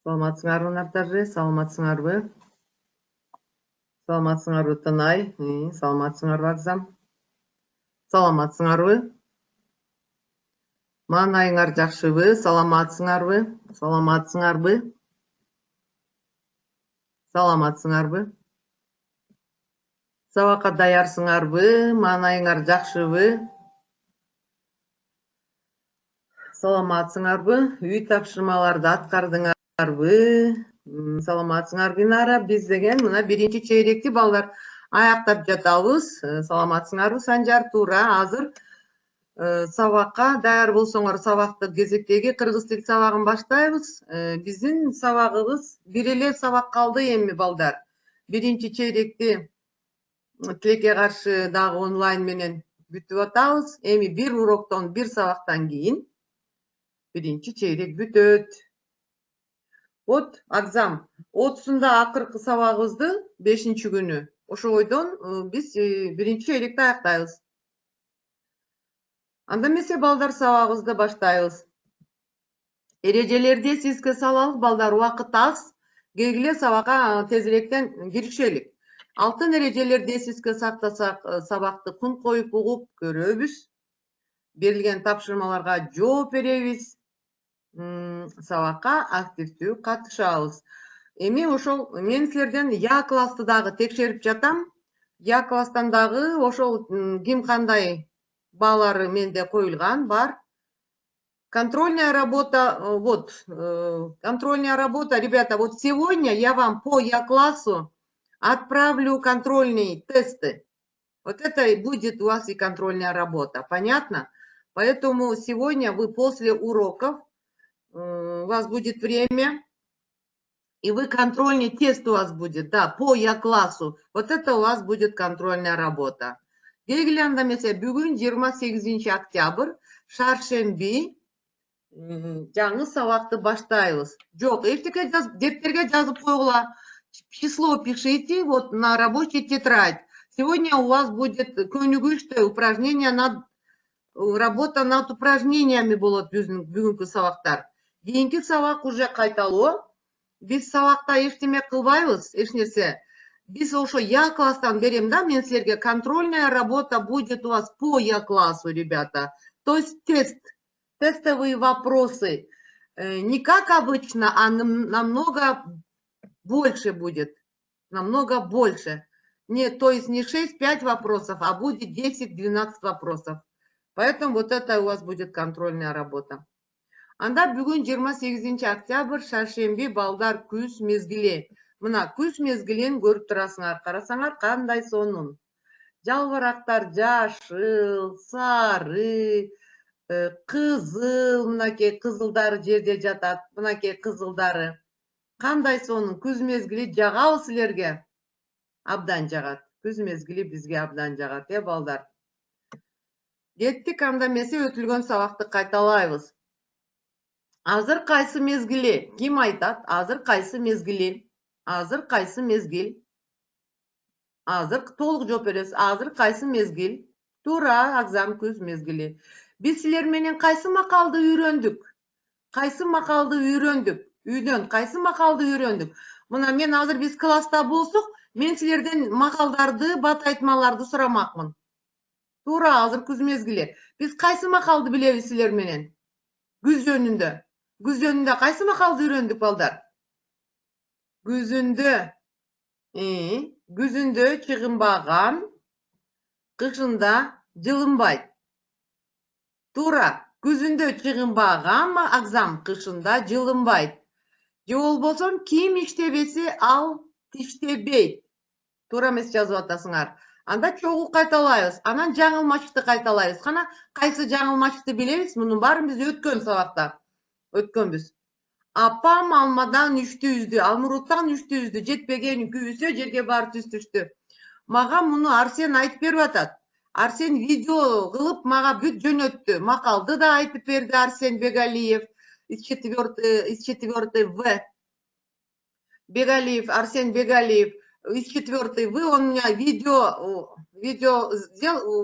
Саламатсыңарбы Нартажи, саламатсыңарбы? Саламатсыңарбы Тынай, саламатсыңарбы Агзам? Саламатсыңарбы? Маанайыңар жакшыбы? Саламатсыңарбы? Саламатсыңарбы? Саламатсыңарбы? Сабакка даярсыңарбы? Маанайыңар жакшыбы? Саламатсыңарбы? Үй тапшырмаларды аткардыңарбы? Саламатсыңар Динара, биз деген мына биринчи чейректи балдар аяктап жатабыз. Саламатсыңарбы Санжар, туура азыр сабакка даяр болсоңор сабакты кезектеги кыргыз тил сабагын баштайбыз. Биздин сабагыбыз бир эле сабак калды эми балдар. Биринчи чейректи тилекке каршы дагы онлайн менен бүтүп атабыз. Эми бир уроктон, бир сабактан кийин биринчи чейрек бүтөт. Вот Агзам, 30-сында акыркы сабагыбызды 5-нчи күнү. Ошо бойдон биз биринчи чейректи аяктайбыз. Анда эмесе балдар сабагыбызды баштайбыз. Эрежелерди эсибизге салалы балдар, убакыт аз. Келгиле сабакка тезирээктен киришели. Алтын эрежелерди эсибизге сактасак, сабакты кун коюп угуп көрөбүз. Берилген тапшырмаларга жооп беребиз. Сабакка активдүү катышабыз. Эми ошол мен силерден Я классты дагы текшерип жатам. Я класстан дагы ошол ким кандай баалары менде коюлган бар. Контрольная работа, контрольная работа, ребята, вот сегодня я вам по Я классу отправлю контрольные тесты. Вот это и будет у вас и контрольная работа, понятно? Поэтому сегодня вы после уроков, у вас будет время, и вы контрольный тест у вас будет, да, по Я классу. Вот это у вас будет контрольная работа. Белгиланды эмесе бүгүн 28 октябрь, шаршемби, жаңы сабакты баштайбыз. Жок, эчтеке дептерге жазып койгула. Число пишите вот на рабочий тетрадь. Сегодня у вас будет көнүгүштө упражнение работа над упражнениями болот бүгүнкү сабактар. Кийинки сабак уже кайталоо. Биз сабакта эчтеме кылбайбыз, эч нерсе. Биз ошо Я класстан берем, да, мен силерге контрольная работа будет у вас по Я классу, ребята. То есть тест, тестовые вопросы. Не как обычно, а намного больше будет. Намного больше. То есть не 6-5 вопросов, а будет 10-12 вопросов. Поэтому вот это у вас будет контрольная работа. Анда бүгүн 28 октябрь, шаршемби, балдар күз мезгили. Мына күз мезгилин көрүп турасыңар, карасаңар кандай сонун. Жалбырактар жашыл, сары, кызыл, мынакей кызылдары жерде жатат, мынакей кызылдары. Кандай сонун, күз мезгили жагабы силерге? Абдан жагат. Күз мезгили бизге абдан жагат, балдар. Кеттик, анда эмесе өтүлгөн сабакты кайталайбыз. Азыр кайсы мезгили? Ким айтат? Азыр кайсы мезгили? Азыр кайсы мезгил? Азыр толук жооп бересиз. Азыр кайсы мезгил? Туура, Агзам, күз мезгили. Биз силер менен кайсы макалды үйрөндүк? Кайсы макалды үйрөндүк? Үйдөн кайсы макалды үйрөндүк? Мына мен азыр биз класста болсок, мен силерден макалдарды, бат айтмаларды сурамакмын. Туура, азыр күз мезгили. Биз кайсы макалды билебиз силер менен? Күз жөнүндө. Күз жөнүндө кайсы макалды үйрөндүк, балдар? Күзүндө чыгынбаган, кышында жылынбайт. Туура, күзүндө чыгынбаган Агзам, кышында жылынбайт. Же болбосо ким иштебесе ал тиштебейт. Туура эмес жазып атасыңар. Анда чогуу кайталайбыз, анан жаңылмачты кайталайбыз. Кана кайсы жаңылмачты билебиз? Мунун баарын биз өткөн сабакта өткөнбүз. Апам алмадан үчтү үздү, алмуруттан үчтү үздү, жетпеген күйүсө жерге барып түштү. Мага муну Арсен айтып берип атат. Арсен видео кылып мага бүт жөнөттү. Макалды да айтып берди Арсен Бегалиев из 4 В. Бегалиев, Арсен Бегалиев из 4 В. Он меня видео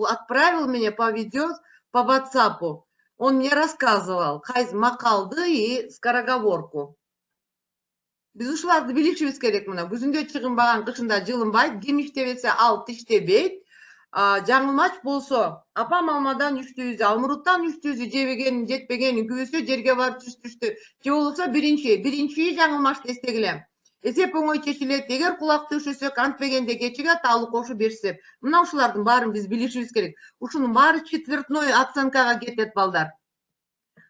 отправил мне по видео по WhatsApp. Он мне рассказывал макалды и скороговорку. Биз ушуларды билишибиз керек. Мына күзүндө чыгынбаган кышында жылынбайт, ким иштебесе ал тиштебейт. Жаңылмач болсо, апам алмадан үчтүүзү, алмуруттан үчтүүзү жебегенин, жетпегенин күбөсө жерге барып түштүштү. Же болбосо биринчи жаңылмашты эстегиле. Эсеп оңой чечилет. Эгер кулакты өшөсөк, антпегенде кечигат, алып кошуп берсек. Мына ушулардын баарын биз билишибиз керек. Ушунун баары четвертной оценкага кетет, балдар.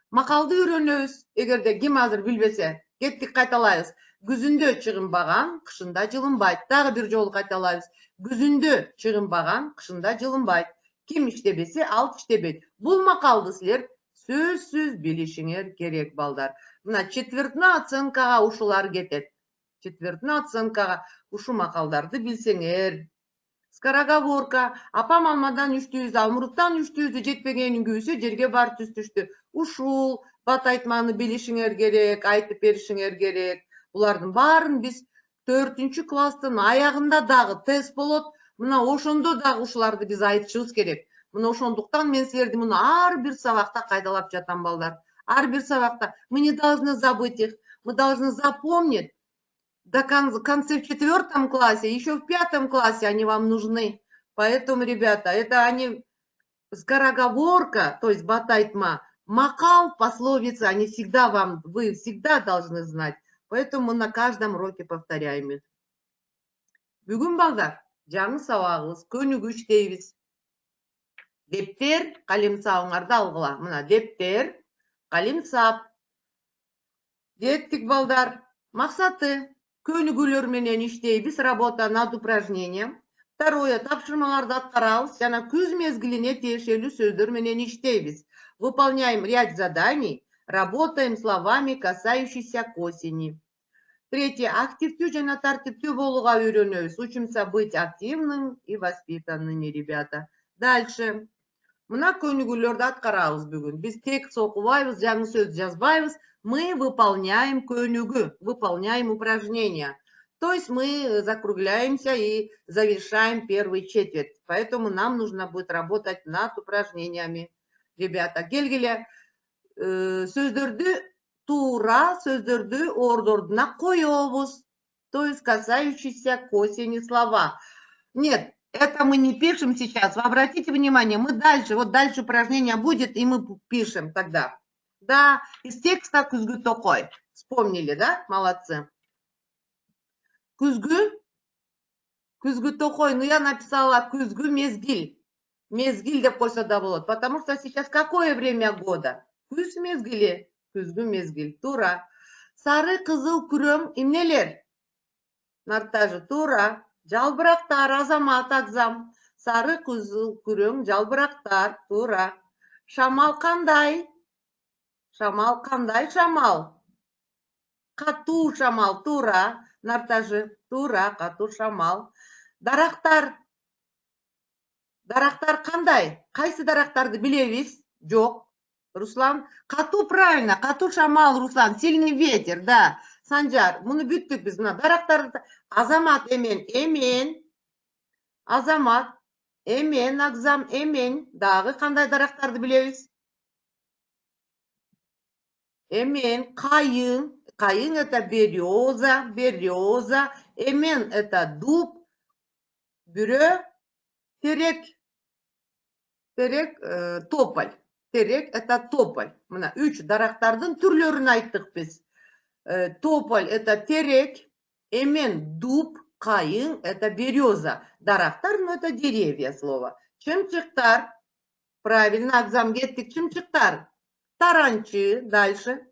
Макалды үйрөнөбүз. Эгерде ким азыр билбесе, кеттик кайталайбыз. Күзүндө чыгынбаган, кышында жылынбайт. Дагы бир жолу кайталайбыз. Күзүндө чыгынбаган, кышында жылынбайт. Ким иштебесе, ал тиштебейт. Бул макалды силер сөзсүз билишиңер керек, балдар. Мына четвертной оценкага ушулар кетет. Четвертной оценкага ушу макалдарды билсеңер. Скороговорка. Апам алмадан үчтүүзү, алмуруттан үчтүүзү жетпегенин күбөсө жерге барып түштүштү. Ушул бат айтманы билишиңер керек, айтып беришиңер керек. Булардын баарын биз 4 класстын аягында дагы тест болот. Мына ошондо дагы ушуларды биз айтышыбыз керек. Мына ошондуктан мен силерди муну ар бир сабакта кайдалап жатам, балдар. Ар бир сабакта. Мы не должны забыть их. Мы должны запомнить. До конце в 4 классе, еще в 5 классе они вам нужны. Поэтому, ребята, это они скороговорка, то есть батайтма, макал, пословица, они всегда вам, вы всегда должны знать. Поэтому мы на каждом уроке повторяем их. Бүгүн, балдар, жаңы сабагыбыз, көнүгүч дейбиз. Дептер, калемсабыңарды алгыла. Мына дептер, калемсап. Деттик, балдар, максаты. Көнүгүүлөр менен иштейбиз, работа над упражнением. Второе, тапшырмаларды аткарабыз, жана күз мезгилине тиешелүү сөздөр менен иштейбиз. Выполняем ряд заданий, работаем словами, касающимися к осени. Третье, активдүү жана тартиптүү болууга үйрөнөбүз. Учимся быть активным и воспитанными, ребята. Дальше. Мына көнүгүүлөрдү аткарабыз бүгүн. Биз текст окубайбыз, жаңы сөз жазбайбыз. Мы выполняем көнүгүү, выполняем упражнения. То есть мы закругляемся и завершаем первый четверть. Поэтому нам нужно будет работать над упражнениями. Ребята, келгиле, сөздөрдү туура, сөздөрдү ордордуна коебуз. То есть касающиеся к осени слова. Нет, это мы не пишем сейчас. Вы обратите внимание, мы дальше, вот дальше упражнение будет, и мы пишем тогда. Да, из текста күзгү токой. Вспомнили, да? Молодцы. Күзгү токой. Ну, я написала күзгү мезгиль. Мезгиль деп койсо да болот. Потому что сейчас какое время года? Күз мезгили. Күзгү мезгиль. Тура. Сары, кызыл, күрөң эмнелер? Нартажы. Тура. Жалбырактар, Азамат, Акзам. Сары, кызыл, күрөң, жалбырактар. Тура. Шамал кандай? Шамал кандай шамал? Катуу шамал. Тура. Нартажы. Тура. Катуу шамал. Дарактар. Дарактар кандай? Кайсы дарактарды билебиз? Жок. Руслан. Катуу, правильно. Катуу шамал, Руслан. Сильный ветер, да. Санжар. Муну бүттүк биз. Мына дарактарды. Азамат, эмен. Эмен. Азамат. Эмен. Акзам. Эмен. Дагы кандай дарактарды билебиз? Эмен. Кайың. Кайың это береза. Береза. Эмен это дуб. Бюрө. Терек. Терек тополь. Терек это тополь. Мына 3 дарактардын түрлөрүн айттык биз. Тополь это терек, эмен дуб, кайың это береза. Дарактар, ну это деревья слово. Чымчыктар. Правильно, Акзам, кеттик. Чымчыктар. Таранчы. Дальше.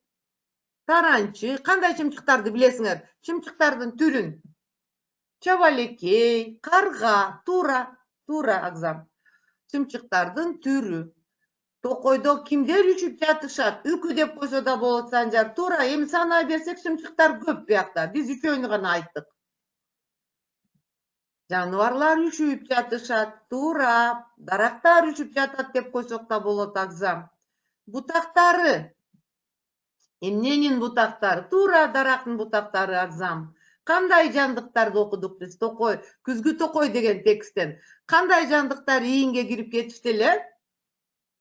Таранчы. Кандай чымчыктарды билесиңер? Чымчыктардын түрүн. Чабалекей, карга. Тура. Тура, Акзам. Чымчыктардын түрү. Токойдо кимдер үчүп жатышат? Үкү деп койсо да болот, Санжар. Тура, эми санай берсек чымчыктар көп биякта. Биз үчөөнү гана айттык. Жаныбарлар үчүп жатышат. Тура. Дарактар үчүп жатат деп койсок да болот, Акзам. Бутактары. Эмненин бутактары? Тура, дарактын бутактары, Акзам. Кандай жандыктарды окудук биз? Токой, күзгү токой деген тексттен. Кандай жандыктар ийинге кирип кетишти эле?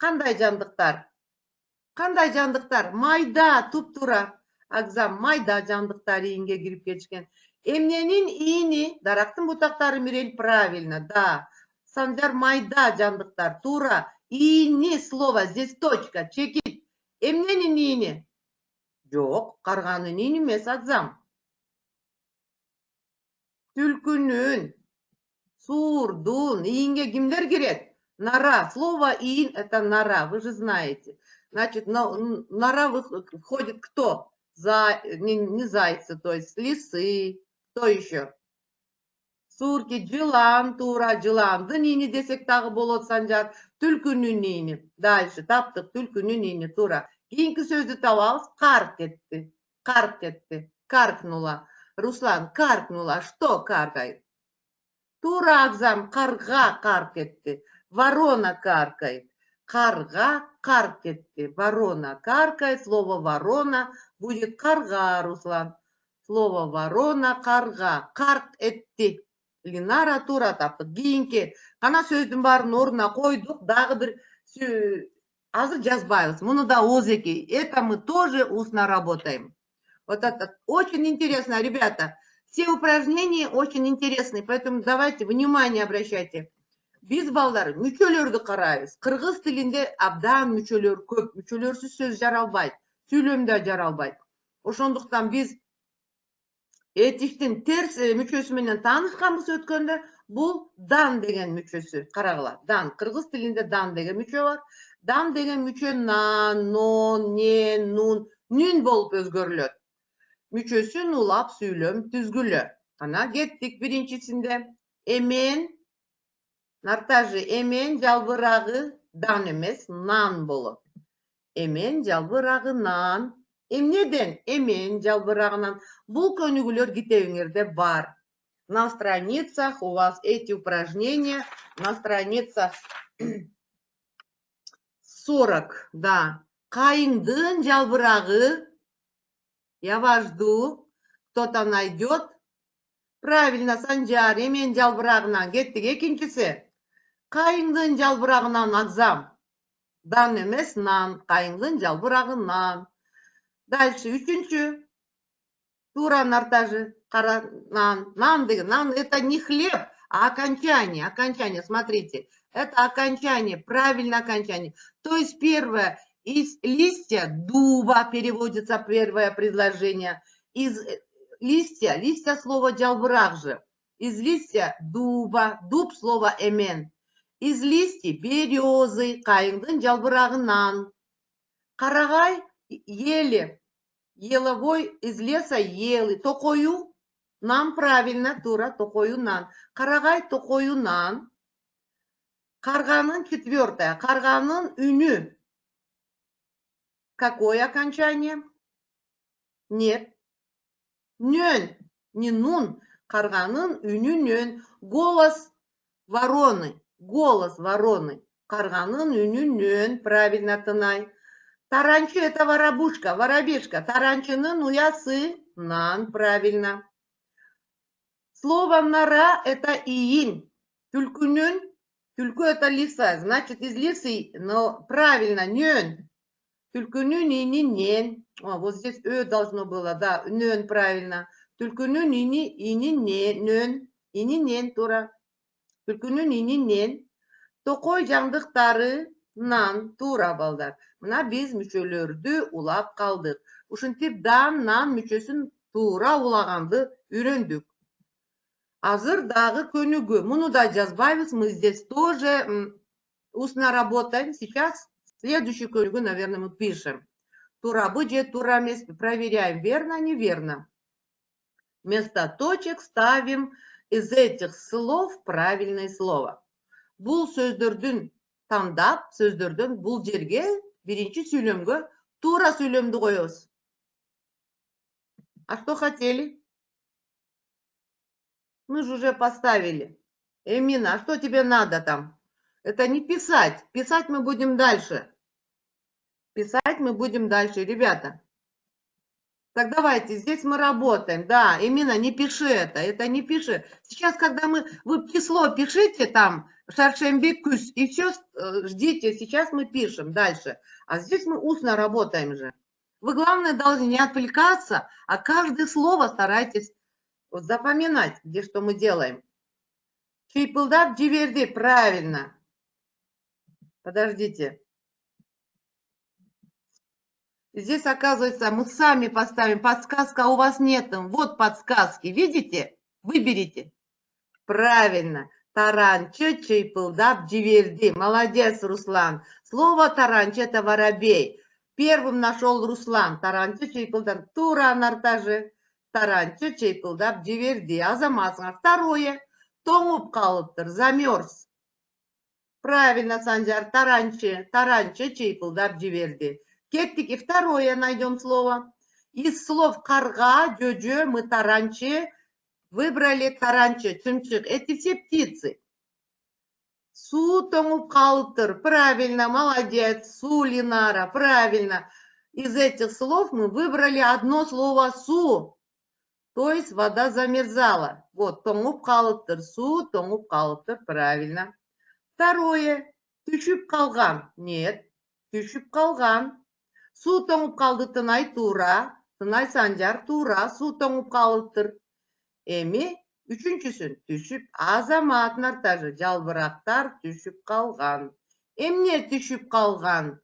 Кандай жандыктар? Кандай жандыктар? Майда, туп-тура. Агзам майда жандыктар ийинге кирип кетишкен. Эмненин ийини, дарактын бутактары Мирель, правильно, да. Санжар, майда жандыктар, туура. Ийини слово, здесь точка, чекит. Эмненин ийини? Жок, карганын ийини эмес, Агзам. Түлкүнүн, сурдун ийинге кимдер кирет? Нора. Слово иин это нора, вы же знаете. Значит, нора входит кто? Не зайцы, то есть лисы. Кто еще? Сурки, жылан, тура, жыландын ийини десек дагы болот, Санжар. Түлкүнүн ийини. Дальше таптык, түлкүнүн ийини, тура. Кийинки сөздү табабыз. Карк этти. Карк этти. Каркнула. Руслан, каркнула. Что каркает? Тура, Агзам, карга карк этти. Ворона каркает. Карга карк этти. Ворона каркает. Слово ворона будет карга, Руслан. Слово ворона карга. Карк этти. Линара, тура таптык. Кийинки кана сөздүн баарын ордуна койдук. Дагы бир азыр жазбайбыз. Муну да озеки. Это мы тоже устно работаем. Вот это очень интересно, ребята. Все упражнения очень интересные, поэтому давайте внимание обращайте. Биз балдар мүчөлөрдү карайбыз. Кыргыз тилинде абдан мүчөлөр көп. Мүчөлөрсүз сөз жаралбайт. Сүйлөм да жаралбайт. Ошондуктан биз этиштин терс мүчөсү менен таанышканбыз өткөндө. Бул дан деген мүчөсү. Карагыла. Дан. Кыргыз тилинде дан деген мүчө бар. Дан деген мүчө нан, нон, не, нун, нүн болуп өзгөрүлөт. Мүчөсүн улап сүйлөм түзгүлө. Кана кеттик биринчисинде. Эмен, Нартажи, эмен жалбырагы дан эмес, нан болот. Эмен жалбырагы нан. Эмнеден? Эмен жалбырагынан. Бул көнүгүүлөр китебиңерде бар. На страницах у вас эти упражнения, на страницах 40, да. Кайыңдын жалбырагы. Я вас жду. Кто-то найдет. Правильно, Санжар. Эмен жалбырагынан. Кеттик экинчиси. Кайыңдын жалбырагынан, Агзам. Дан эмес, нан. Кайыңдын жалбырагынан. Дальше, үчүнчү. Тура, Нартажи. Кара, нан. Нан деген. Нан это не хлеб, а окончание. Окончание, смотрите. Это окончание, правильное окончание. То есть первое. Из листья дуба переводится первое предложение. Из листья слово жалбырак же. Из листья дуба, дуб слово эмен. Из листьев березы, кайыңдын жалбырагынан. Карагай ели. Еловой из леса ели. Токою нам правильно, тура, токою нан. Карагай токою нан. Карганын четвертое. Карганын үнү. Какое окончание? Нет. Нён. Не нун. Карганын үнү нён. Голос вороны. Голос вороны. Карганын үнү нён. Правильно, Тынай. Таранчу это воробушка, воробешка. Таранчынын уясы. Нан. Правильно. Слово нора это иин. Түлкүнүн. Түлкү это лиса. Значит, из лисы, но правильно, нён. Түлкүнүн ини нен. Вот здесь должно было, да, нен, правильно. Түлкүнүн ини нен. Ини нен, тура. Түлкүнүн ини нен. Токой жандыктары нан, тура, балдар. Мына биз мүчөлөрдү улап калдык. Ушинтип дан, нан мүчөсүн тура улаганды үйрөндүк. Азыр дагы көнүгүү. Муну да жазбайбыз. Мы здесь тоже устно работаем. Сейчас следующий көнүгүү, наверное, мы пишем. Турабы же тура эмес. Проверяем, верно, неверно. Вместо точек ставим из этих слов правильное слово. Бул сөздөрдүн тандап, сөздөрдөн бул жерге биринчи сүйлөмгө тура сүйлөмдү коебуз. А что хотели? Мы же уже поставили. Эмина, а что тебе надо там? Это не писать. Писать мы будем дальше. Писать мы будем дальше, ребята. Так давайте, здесь мы работаем. Да, Эмина, не пиши это не пиши. Сейчас, когда вы число пишите там, Шаршембек, Кюс, и все, ждите, сейчас мы пишем дальше. А здесь мы устно работаем же. Вы, главное, должны не отвлекаться, а каждое слово старайтесь вот запоминать, где что мы делаем. Чыйпылдап жиберди, правильно. Подождите. Здесь, оказывается, мы сами поставим. Подсказка у вас нет. Вот подсказки. Видите? Выберите. Правильно. Таранчы чыйпылдап жиберди. Молодец, Руслан. Слово таранчы – это воробей. Первым нашел Руслан. Таранчы чыйпылдап. Тура нартажы. Таранчы чыйпылдап жиберди. Азаматсыңар. Второе. Тоңуп калыптыр. Замерз. Правильно, Санжар. Таранчы чыйпылдап жиберди. Кеттик, и второе найдем слово. Из слов карга, жөжө, мы таранчы выбрали таранчы, чымчык. Эти все птицы. Су тоңуп калыптыр. Правильно, молодец. Су, Линара, правильно. Из этих слов мы выбрали одно слово су. То есть вода замерзала. Вот, тоңуп калыптыр. Су, тоңуп калыптыр. Правильно. Второе. Түшүп калган. Нет. Түшүп калган. Су тоңуп калды, Тынай, тура. Тынай, Санжар, тура. Су тоңуп калыптыр. Эми үчүнчүсүн түшүп. Азамат нартажы. Жалбырактар түшүп калган. Эмне түшүп калган?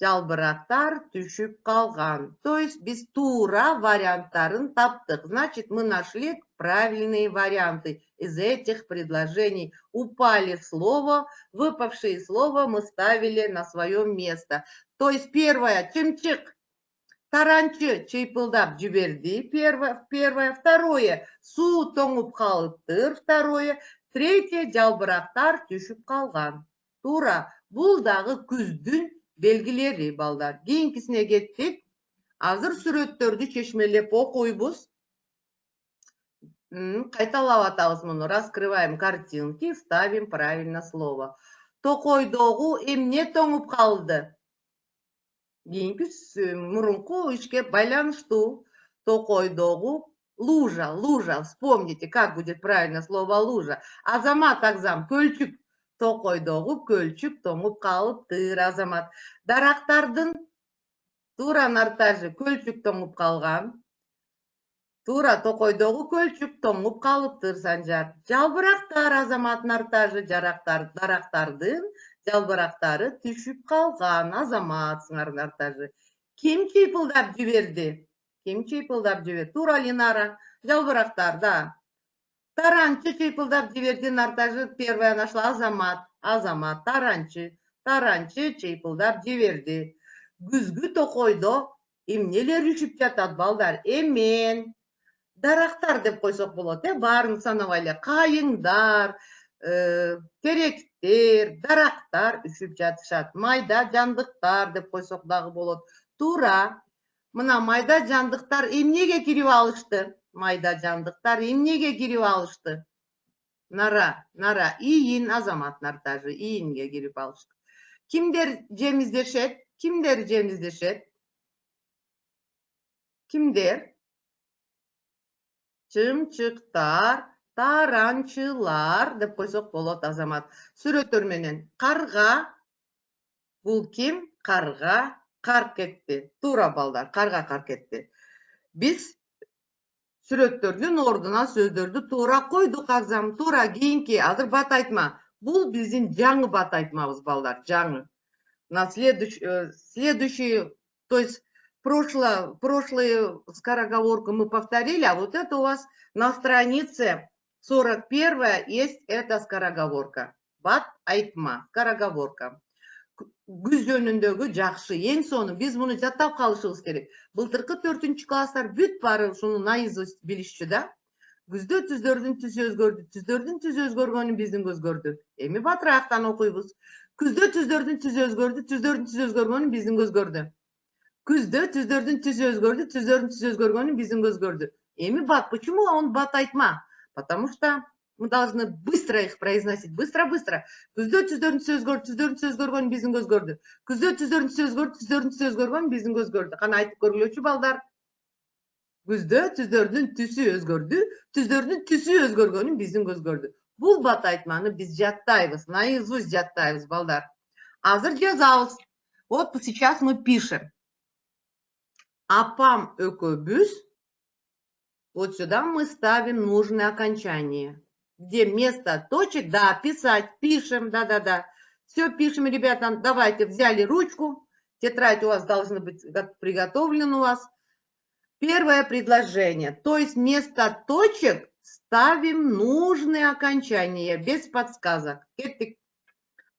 Жалбырактар түшүп калган. То есть без тура варианттарын таптык. Значит, мы нашли правильные варианты из этих предложений. Упали в слово, выпавшие слова мы ставили на свое место. То есть первое, чымчык, таранчы чыйпылдап жиберди, первое, второе, су тоңуп калыптыр, второе, третье, жалбырактар түшүп калган. Тура, бул дагы күздүн белгилери, балдар. Кийинкисине кеттик. Азыр сүрөттөрдү чечмелеп окуйбуз. Кайталап атабыз муну. Раскрываем картинки, ставим правильно слово. Токойдогу эмне тоңуп калды? Кийинки мурунку ишке байланыштуу. Токойдогу лужа. Вспомните, как будет правильно слово лужа. Азамат Акзам, көлчүк. Токойдогу көлчүк тоңуп калыптыр, Азамат. Дарактардын тура нартажы көлчүк тоңуп калган. Тура, токойдогу көлчүк тоңуп калыптыр, Санжар. Жалбырактар, Азамат нартажы, дарактардын жалбырактары түшүп калган, Азамат сыңар нартажы. Ким чыйпылдап жиберди? Тура, Линара. Жалбырактар, да. Таранчы чыйпылдап жиберди, нартажы. Первая нашла Азамат, таранчы чыйпылдап жиберди. Күзгү токойдо эмнелер үшүп жатат, балдар? Эмен, дарактар деп койсок болот, баарын санабай эле. Кайыңдар, теректер, дарактар үшүп жатышат. Майда жандыктар деп койсок дагы болот. Тура. Мына майда жандыктар эмнеге кирип алышты? Нара, ийин, Азамат нартажы, ийинге кирип алышты. Кимдер жемиздешет? Кимдер? Чымчыктар, таранчылар деп койсок болот, Азамат. Сүрөттөр менен. Карга. Бул ким? Карга кар кетти. Тура, балдар, карга кар кетти. Биз сүрөттөрдүн ордуна сөздөрдү туура койдук, Акзам. Туура, кийинки, азыр бат айтма. Бул биздин жаңы бат айтмабыз, балдар, жаңы. На следующий, то есть прошлую скороговорку мы повторили, а вот это у вас на странице 41 есть эта скороговорка. Бат айтма, скороговорка. Күз жөнүндөгү жакшы, эң сону биз муну жаттап калышыбыз керек. Былтыркы 4-класстар бүт баары ушуну наизусть билишчү да. Күздө түздөрдүн түсү өзгөрдү, түздөрдүн түсү өзгөргөнү биздин көзгөрдү. Эми батырактан окуйбуз. Күздө түздөрдүн түсү өзгөрдү, түздөрдүн түсү өзгөргөнү биздин көзгөрдү. Күздө түздөрдүн түсү өзгөрдү, түздөрдүн түсү өзгөргөнү биздин көзгөрдү. Эми бат, почему он бат айтма? Потому что мы должны быстро их произносить, быстро. Күздө түздөрдүн түсү өзгөрдү, түздөрдүн түсү өзгөргөнү биздин көзгөрдү. Күздө түздөрдүн түсү өзгөрдү, түздөрдүн түсү өзгөргөнү биздин көзгөрдү. Кана айтып көргүлөчү, балдар. Күздө түздөрдүн түсү өзгөрдү, түздөрдүн түсү өзгөргөнү биздин көзгөрдү. Бул бат айтманы биз жаттайбыз, наизусть жаттайбыз, балдар. Азыр жазабыз. Вот сейчас мы пишем. Апам экөбүз. Вот сюда мы ставим нужное окончание. Где место точек, да, писать, пишем, да-да-да. Все пишем, ребята, давайте, взяли ручку, тетрадь у вас должна быть приготовлена у вас. Первое предложение, то есть вместо точек ставим нужные окончания, без подсказок.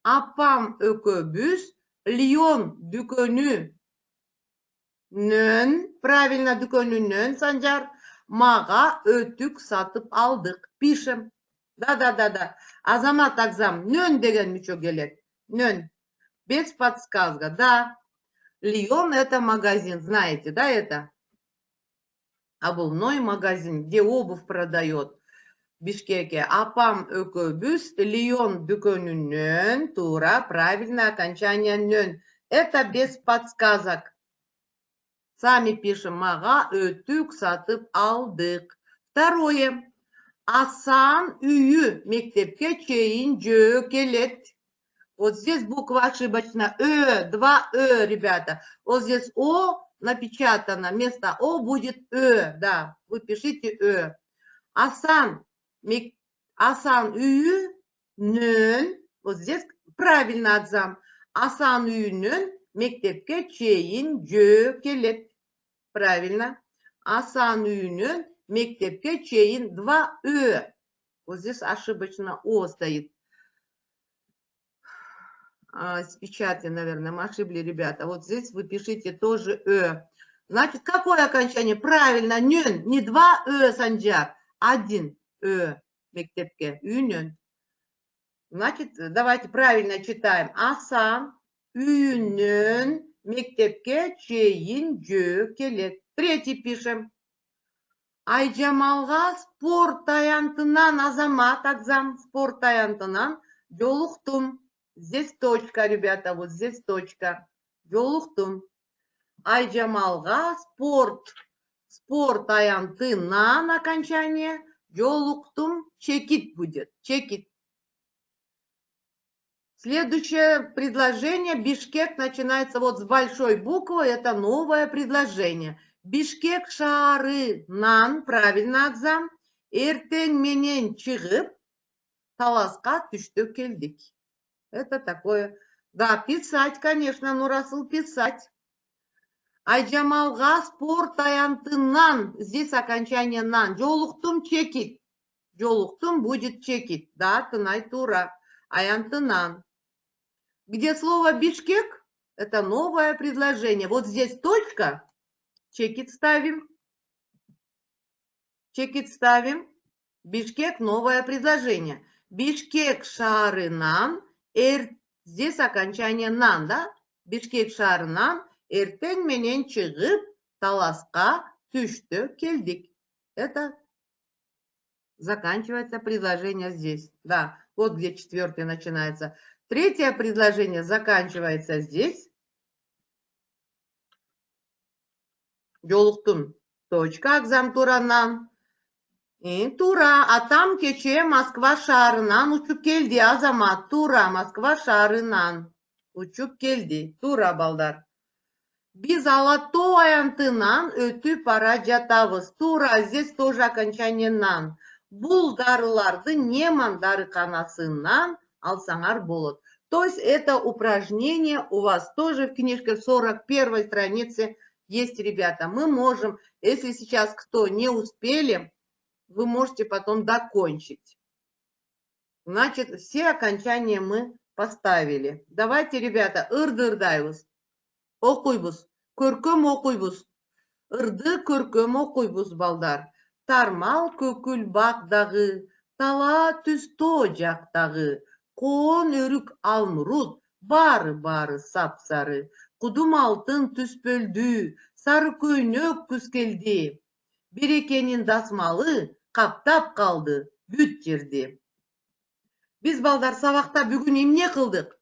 Апам экөбүз, Лион дүкөнү нön, правильно, дүкөнүнөн, Санжар. Мага өтүк сатып алдык. Пишем. Да. Азамат Акзам, нön деген мүчө келет. Нön. Без подсказка, да. Лион это магазин, знаете, да, это? Обувной магазин, где обувь продает. Бишкеке. Апам экөбүз, Лион дүкөнүнөн, тура, правильное окончание нön. Это без подсказок. Сами пишем, мага өтүк сатып алдык. Второе. Асан үйү мектепке чейин жөө келет. Вот здесь буква ошибочно. Два ребята. Вот здесь О напечатано. Вместо О будет Да, вы пишите Асан үйү нön. Вот здесь правильно Акзам. Асан үйүнөн мектепке чейин жөө келет. Правильно. Асан үйүнөн мектепке чейин два Вот здесь ошибочно О стоит. С печати, наверное, мы ошибли, ребята. Вот здесь вы пишите тоже Значит, какое окончание? Правильно, нön. Не два Санжар, один мектепке, үйүнөн. Значит, давайте правильно читаем. Асан үйүнөн мектепке чейин жөө келет. Третий пишем. Айжамалга спорт аянтынан, Азамат Акзам, спорт аянтынан жолуктум. Здесь точка, ребята, вот здесь точка. Жолуктум. Айжамалга спорт аянтынан окончание. Жолуктум, чекит будет, чекит. Следующее предложение. Бишкек начинается вот с большой буквы. Это новое предложение. Бишкек шаарынан, правильно Акзам, эртең менен чыгып, таласка түштө келдик. Это такое. Да, писать, конечно, Нурасыл, писать. Айжамалга спорт аянтынан, здесь окончание нан. Жолуктум, чекит. Жолуктум будет чекит. Да, тынай тура. Аянтынан. Где слово Бишкек, это новое предложение. Вот здесь точка, чекит ставим. Чекит ставим. Бишкек, новое предложение. Бишкек шаарынан, здесь окончание нан, да? Бишкек шаарынан, эртең менен чыгып, таласка түштө келдик. Это заканчивается предложение здесь. Да, вот где четвертый начинается. Третье предложение заканчивается здесь. Жолуктум. Точка, Акзам туранан. Тура, атам кече Москва шаарынан учуп келди, Азамат. Тура, Москва шаарынан учуп келди. Тура, балдар. Биз Ала Тоо аянтынан өтүп бара жатабыз. Тура, здесь тоже окончание нан. Бул дарыларды Неман дарыканасынан алсаңар болот. То есть это упражнение у вас тоже в книжке 41 странице есть, ребята. Мы можем, если сейчас кто не успели, вы можете потом докончить. Значит, все окончания мы поставили. Давайте, ребята, ырды-ырдайбыз. Окуйбуз. Көркөм окуйбуз. Ырды көркөм окуйбуз, балдар. Тармал көкүл багдагы, тала түстө жактагы, коон өрүк алмурут, бары сап-сары. Кудум алтын түспөлдү, сары көйнөк күз келди. Берекенин дасмалы каптап калды бүт жерде. Биз, балдар, сабакта бүгүн эмне кылдык?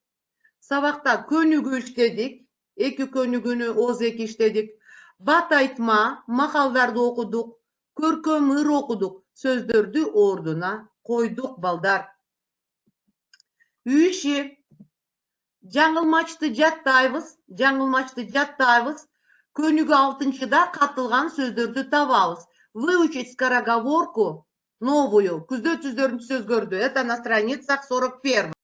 Сабакта көнүгүү иштедик, эки көнүгүүнү ооз-эки иштедик. Бат айтма, макалдарды окудук, көркөм ыр окудук, сөздөрдү ордуна койдук, балдар. Үй иши. Жаңылмачты жаттайбыз, Көнүгү 6-да катылган сөздөрдү табабыз. Выучить скороговорку новую. Күздө түздөрүнчү сөзгөрдү. Это на страницах 41.